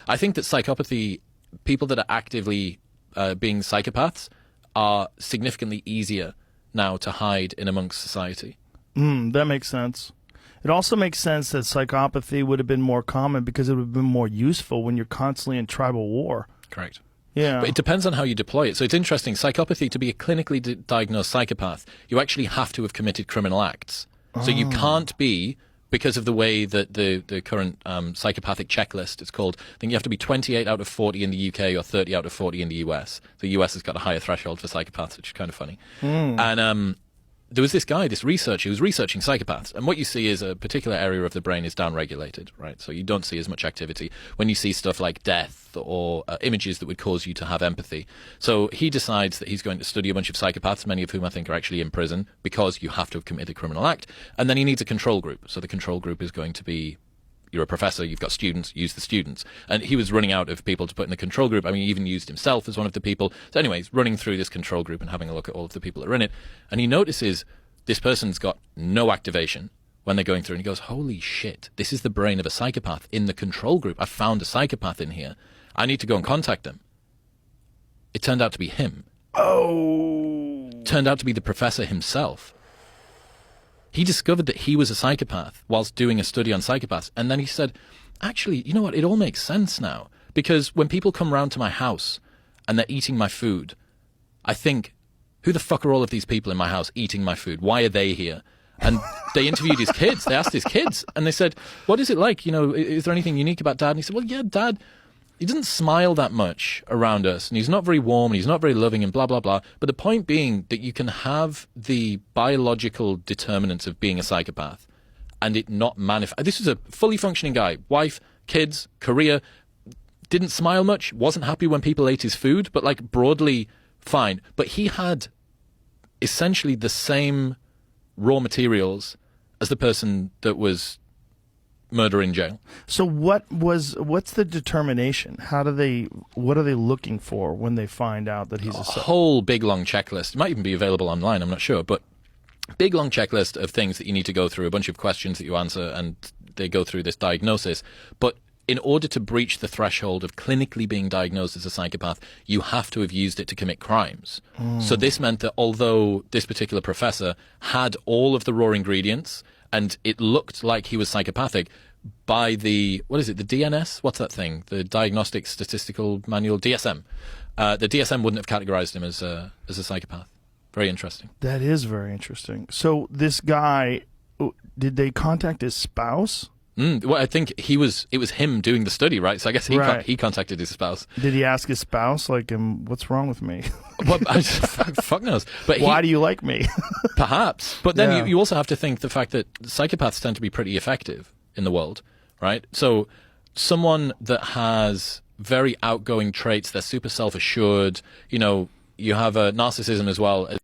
I think that psychopathy, people that are actively being psychopaths, are significantly easier now to hide in amongst society. That makes sense. It also makes sense that psychopathy would have been more common because it would have been more useful when you're constantly in tribal war. Correct. Yeah. But it depends on how you deploy it. So it's interesting. Psychopathy, to be a clinically diagnosed psychopath, you actually have to have committed criminal acts. So you can't be, because of the way that the current psychopathic checklist is called, I think you have to be 28 out of 40 in the UK or 30 out of 40 in the US. The US has got a higher threshold for psychopaths, which is kind of funny. And there was this guy, this researcher, who was researching psychopaths, and what you see is a particular area of the brain is downregulated, right? So you don't see as much activity when you see stuff like death or images that would cause you to have empathy. So he decides that he's going to study a bunch of psychopaths, many of whom I think are actually in prison, because you have to have committed a criminal act, and then he needs a control group. So the control group is going to be, you're a professor, you've got students, use the students. And he was running out of people to put in the control group. I mean, he even used himself as one of the people. So anyways, running through this control group and having a look at all of the people that are in it. And he notices this person's got no activation when they're going through. And he goes, holy shit, this is the brain of a psychopath in the control group. I found a psychopath in here. I need to go and contact them. It turned out to be him. Oh. Turned out to be the professor himself. He discovered that he was a psychopath whilst doing a study on psychopaths. And then he said, actually, you know what? It all makes sense now. Because when people come round to my house and they're eating my food, I think, who the fuck are all of these people in my house eating my food? Why are they here? And they interviewed his kids. They asked his kids. And they said, what is it like? You know, is there anything unique about Dad? And he said, well, yeah, Dad, he doesn't smile that much around us, and he's not very warm, and he's not very loving, and blah, blah, blah. But the point being that you can have the biological determinants of being a psychopath and it not manifest. This was a fully functioning guy, wife, kids, career, didn't smile much, wasn't happy when people ate his food, but like broadly fine. But he had essentially the same raw materials as the person that was murder in jail. So what's the determination? What are they looking for when they find out that he's a whole big long checklist? It might even be available online, I'm not sure, but big long checklist of things that you need to go through, a bunch of questions that you answer, and they go through this diagnosis. But in order to breach the threshold of clinically being diagnosed as a psychopath, you have to have used it to commit crimes. So this meant that although this particular professor had all of the raw ingredients and it looked like he was psychopathic, by the, what is it, the DNS? What's that thing? The Diagnostic Statistical Manual, DSM. The DSM wouldn't have categorized him as a psychopath. Very interesting. That is very interesting. So this guy, did they contact his spouse? Well, I think it was him doing the study, right? So I guess he contacted his spouse. Did he ask his spouse, like, what's wrong with me? Well, fuck knows. But why do you like me? Perhaps. But then you also have to think the fact that psychopaths tend to be pretty effective in the world, right? So someone that has very outgoing traits, they're super self-assured, you know, you have a narcissism as well.